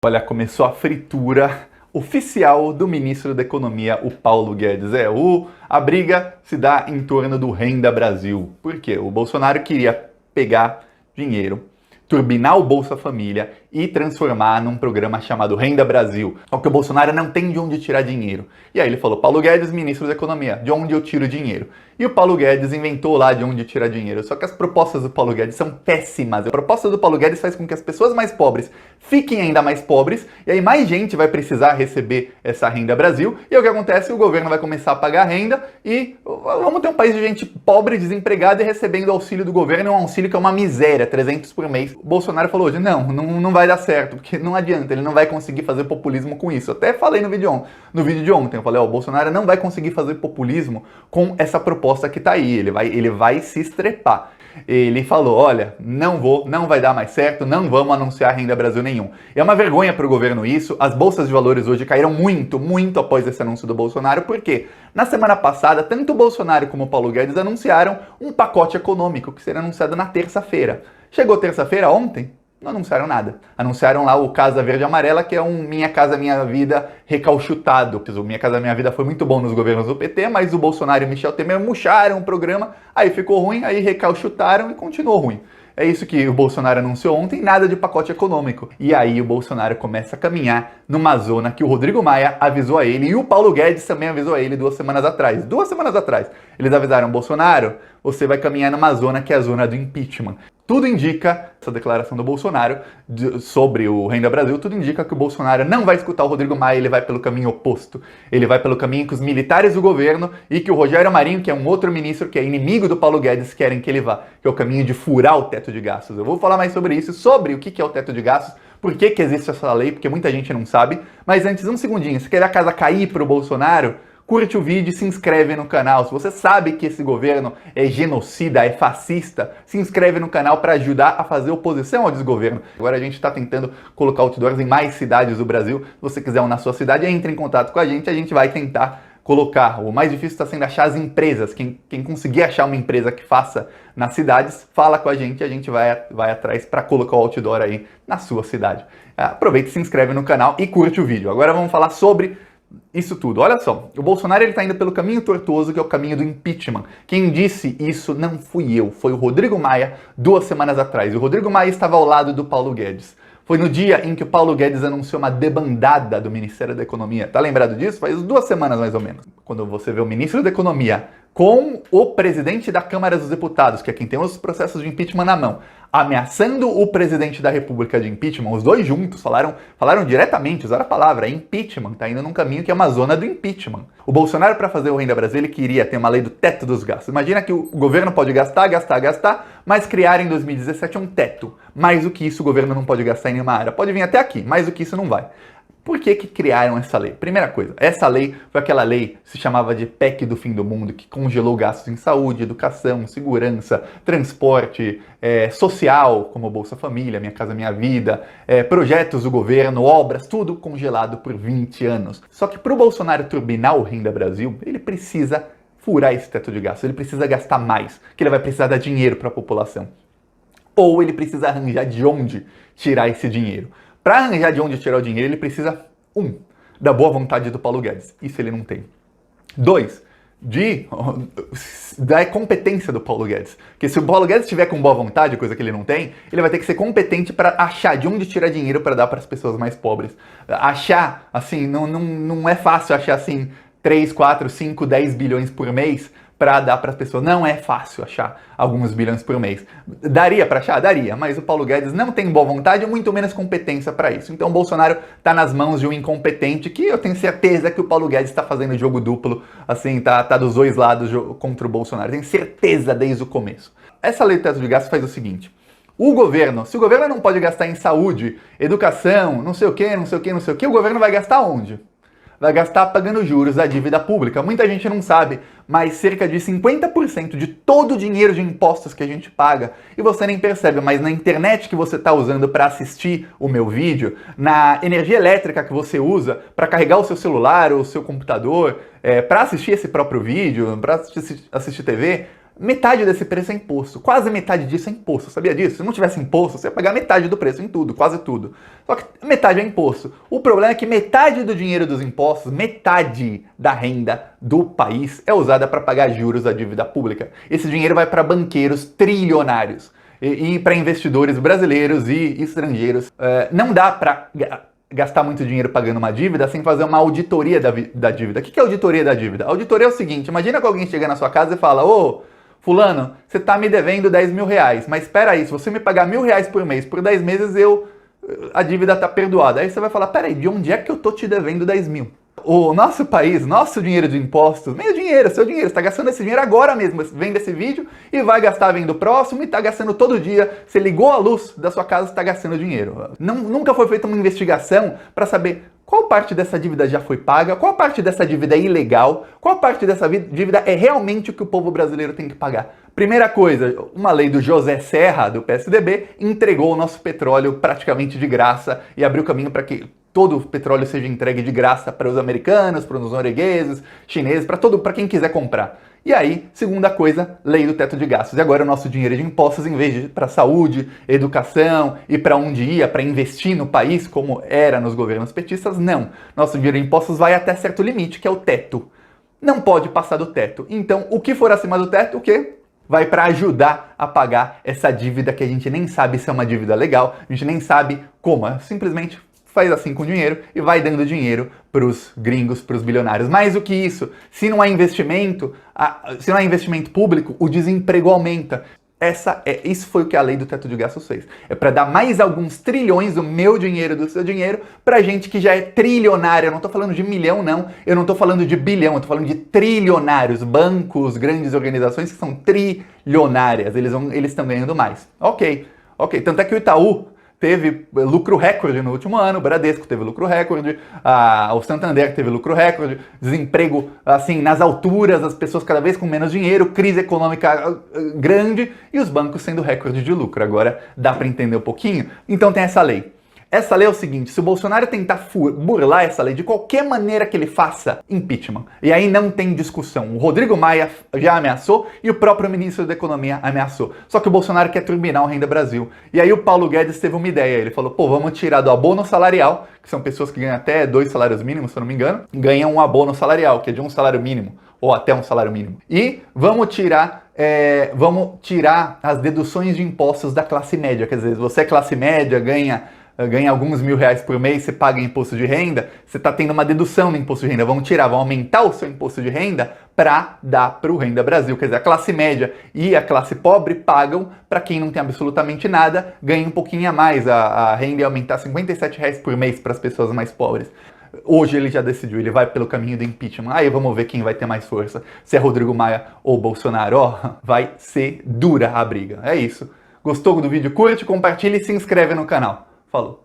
Olha, começou a fritura oficial do ministro da Economia, o Paulo Guedes. A briga se dá em torno do Renda Brasil. Por quê? O Bolsonaro queria pegar dinheiro, turbinar o Bolsa Família e transformar num programa chamado Renda Brasil. Só que o Bolsonaro não tem de onde tirar dinheiro. E aí ele falou, Paulo Guedes, ministro da Economia, de onde eu tiro dinheiro? E o Paulo Guedes inventou lá de onde tirar dinheiro. Só que as propostas do Paulo Guedes são péssimas. A proposta do Paulo Guedes faz com que as pessoas mais pobres fiquem ainda mais pobres, e aí mais gente vai precisar receber essa Renda Brasil, e aí o que acontece? O governo vai começar a pagar renda e vamos ter um país de gente pobre, desempregada e recebendo auxílio do governo, um auxílio que é uma miséria, 300 por mês. O Bolsonaro falou hoje, não vai dar certo, porque não adianta, ele não vai conseguir fazer populismo com isso. Até falei no vídeo de ontem, eu falei, o Bolsonaro não vai conseguir fazer populismo com essa proposta que tá aí, ele vai se estrepar. Ele falou, olha, não vai dar mais certo, não vamos anunciar Renda Brasil nenhum. E é uma vergonha para o governo isso, as bolsas de valores hoje caíram muito após esse anúncio do Bolsonaro, porque na semana passada, tanto o Bolsonaro como o Paulo Guedes anunciaram um pacote econômico que será anunciado na terça-feira. Chegou terça-feira, ontem, não anunciaram nada. Anunciaram lá o Casa Verde e Amarela, que é um Minha Casa Minha Vida recalchutado. O Minha Casa Minha Vida foi muito bom nos governos do PT, mas o Bolsonaro e o Michel Temer murcharam o programa, aí ficou ruim, aí recalchutaram e continuou ruim. É isso que o Bolsonaro anunciou ontem, nada de pacote econômico. E aí o Bolsonaro começa a caminhar numa zona que o Rodrigo Maia avisou a ele e o Paulo Guedes também avisou a ele 2 semanas atrás. 2 semanas atrás. Eles avisaram, Bolsonaro, você vai caminhar numa zona que é a zona do impeachment. Tudo indica, essa declaração do Bolsonaro sobre o Renda Brasil, tudo indica que o Bolsonaro não vai escutar o Rodrigo Maia, ele vai pelo caminho oposto. Ele vai pelo caminho que os militares do governo e que o Rogério Marinho, que é um outro ministro que é inimigo do Paulo Guedes, querem que ele vá, que é o caminho de furar o teto de gastos. Eu vou falar mais sobre isso, sobre o que é o teto de gastos, por que existe essa lei, porque muita gente não sabe. Mas antes, um segundinho, se quer a casa cair para o Bolsonaro, curte o vídeo e se inscreve no canal. Se você sabe que esse governo é genocida, é fascista, se inscreve no canal para ajudar a fazer oposição ao desgoverno. Agora a gente está tentando colocar outdoors em mais cidades do Brasil. Se você quiser um na sua cidade, entre em contato com a gente vai tentar colocar. O mais difícil está sendo achar as empresas. Quem conseguir achar uma empresa que faça nas cidades, fala com a gente vai atrás para colocar o outdoor aí na sua cidade. Aproveita, se inscreve no canal e curte o vídeo. Agora vamos falar sobre isso tudo. Olha só, o Bolsonaro está indo pelo caminho tortuoso, que é o caminho do impeachment. Quem disse isso não fui eu, foi o Rodrigo Maia 2 semanas atrás. E o Rodrigo Maia estava ao lado do Paulo Guedes. Foi no dia em que o Paulo Guedes anunciou uma debandada do Ministério da Economia. Tá lembrado disso? Faz 2 semanas mais ou menos. Quando você vê o ministro da Economia com o presidente da Câmara dos Deputados, que é quem tem os processos de impeachment na mão, ameaçando o presidente da República de impeachment, os dois juntos falaram diretamente, usaram a palavra impeachment, tá indo num caminho que é uma zona do impeachment. O Bolsonaro, para fazer o Renda Brasil, ele queria ter uma lei do teto dos gastos. Imagina que o governo pode gastar, mas criar em 2017 um teto. Mais do que isso, o governo não pode gastar em nenhuma área. Pode vir até aqui, mais do que isso não vai. Por que criaram essa lei? Primeira coisa, essa lei foi aquela lei que se chamava de PEC do fim do mundo, que congelou gastos em saúde, educação, segurança, transporte, social, como Bolsa Família, Minha Casa Minha Vida, projetos do governo, obras, tudo congelado por 20 anos. Só que para o Bolsonaro turbinar o Renda Brasil, ele precisa furar esse teto de gastos, ele precisa gastar mais, que ele vai precisar dar dinheiro para a população. Ou ele precisa arranjar de onde tirar esse dinheiro. Para arranjar de onde tirar o dinheiro, ele precisa, da boa vontade do Paulo Guedes. Isso ele não tem. 2, da competência do Paulo Guedes. Porque se o Paulo Guedes estiver com boa vontade, coisa que ele não tem, ele vai ter que ser competente para achar de onde tirar dinheiro para dar para as pessoas mais pobres. Achar, assim, não é fácil achar, assim, 3, 4, 5, 10 bilhões por mês para dar para as pessoas. Não é fácil achar alguns bilhões por mês. Daria para achar? Daria, mas o Paulo Guedes não tem boa vontade e muito menos competência para isso. Então o Bolsonaro está nas mãos de um incompetente que eu tenho certeza que o Paulo Guedes está fazendo jogo duplo, assim, tá dos dois lados contra o Bolsonaro. Tenho certeza desde o começo. Essa lei do teto de gastos faz o seguinte: se o governo não pode gastar em saúde, educação, não sei o que, o governo vai gastar onde? Vai gastar pagando juros da dívida pública. Muita gente não sabe, mas cerca de 50% de todo o dinheiro de impostos que a gente paga, e você nem percebe, mas na internet que você está usando para assistir o meu vídeo, na energia elétrica que você usa para carregar o seu celular ou o seu computador, para assistir esse próprio vídeo, para assistir TV, metade desse preço é imposto. Quase metade disso é imposto, sabia disso? Se não tivesse imposto, você ia pagar metade do preço em tudo, quase tudo. Só que metade é imposto. O problema é que metade do dinheiro dos impostos, metade da renda do país é usada para pagar juros da dívida pública. Esse dinheiro vai para banqueiros trilionários e para investidores brasileiros e estrangeiros. Não dá para gastar muito dinheiro pagando uma dívida sem fazer uma auditoria da dívida. O que é auditoria da dívida? A auditoria é o seguinte, imagina que alguém chega na sua casa e fala: ô, fulano, você tá me devendo 10 mil reais, mas espera aí, se você me pagar 1.000 reais por mês, por 10 meses a dívida tá perdoada. Aí você vai falar: peraí, de onde é que eu tô te devendo 10 mil? O nosso país, nosso dinheiro de impostos, meu dinheiro, seu dinheiro, você tá gastando esse dinheiro agora mesmo, vendo esse vídeo e vai gastar vendo o próximo e tá gastando todo dia. Você ligou a luz da sua casa, você tá gastando dinheiro. Nunca foi feita uma investigação para saber qual parte dessa dívida já foi paga, qual parte dessa dívida é ilegal, qual parte dessa dívida é realmente o que o povo brasileiro tem que pagar. Primeira coisa, uma lei do José Serra, do PSDB, entregou o nosso petróleo praticamente de graça e abriu caminho para que todo o petróleo seja entregue de graça para os americanos, para os noruegueses, chineses, para quem quiser comprar. E aí, segunda coisa, lei do teto de gastos. E agora o nosso dinheiro de impostos, em vez de ir para saúde, educação e para onde ia, para investir no país, como era nos governos petistas, não. Nosso dinheiro de impostos vai até certo limite, que é o teto. Não pode passar do teto. Então, o que for acima do teto, o quê? Vai para ajudar a pagar essa dívida que a gente nem sabe se é uma dívida legal, a gente nem sabe como, simplesmente faz assim com o dinheiro e vai dando dinheiro para os gringos, para os bilionários. Mais do que isso, se não há investimento público, o desemprego aumenta. Isso foi o que a lei do teto de gastos fez. É para dar mais alguns trilhões do meu dinheiro, do seu dinheiro, para gente que já é trilionária. Eu não estou falando de milhão, não. Eu não estou falando de bilhão. Eu estou falando de trilionários. Bancos, grandes organizações que são trilionárias. Eles estão ganhando mais. Ok. Tanto é que o Itaú teve lucro recorde no último ano, o Bradesco teve lucro recorde, o Santander teve lucro recorde, desemprego assim nas alturas, as pessoas cada vez com menos dinheiro, crise econômica grande e os bancos sendo recorde de lucro. Agora dá para entender um pouquinho? Então tem essa lei. Essa lei é o seguinte: se o Bolsonaro tentar burlar essa lei de qualquer maneira que ele faça, impeachment. E aí não tem discussão. O Rodrigo Maia já ameaçou e o próprio ministro da Economia ameaçou. Só que o Bolsonaro quer turbinar o Renda Brasil. E aí o Paulo Guedes teve uma ideia. Ele falou: pô, vamos tirar do abono salarial, que são pessoas que ganham até 2 salários mínimos, se eu não me engano, ganham um abono salarial, que é de 1 salário mínimo, ou até 1 salário mínimo. E vamos tirar as deduções de impostos da classe média. Quer dizer, se você é classe média, ganha alguns mil reais por mês, você paga imposto de renda, você está tendo uma dedução no imposto de renda. Vão aumentar o seu imposto de renda para dar para o Renda Brasil. Quer dizer, a classe média e a classe pobre pagam, para quem não tem absolutamente nada, ganha um pouquinho a mais. A renda ia aumentar R$57 por mês para as pessoas mais pobres. Hoje ele já decidiu, ele vai pelo caminho do impeachment. Aí vamos ver quem vai ter mais força, se é Rodrigo Maia ou Bolsonaro. Vai ser dura a briga. É isso. Gostou do vídeo? Curte, compartilha e se inscreve no canal. Falou!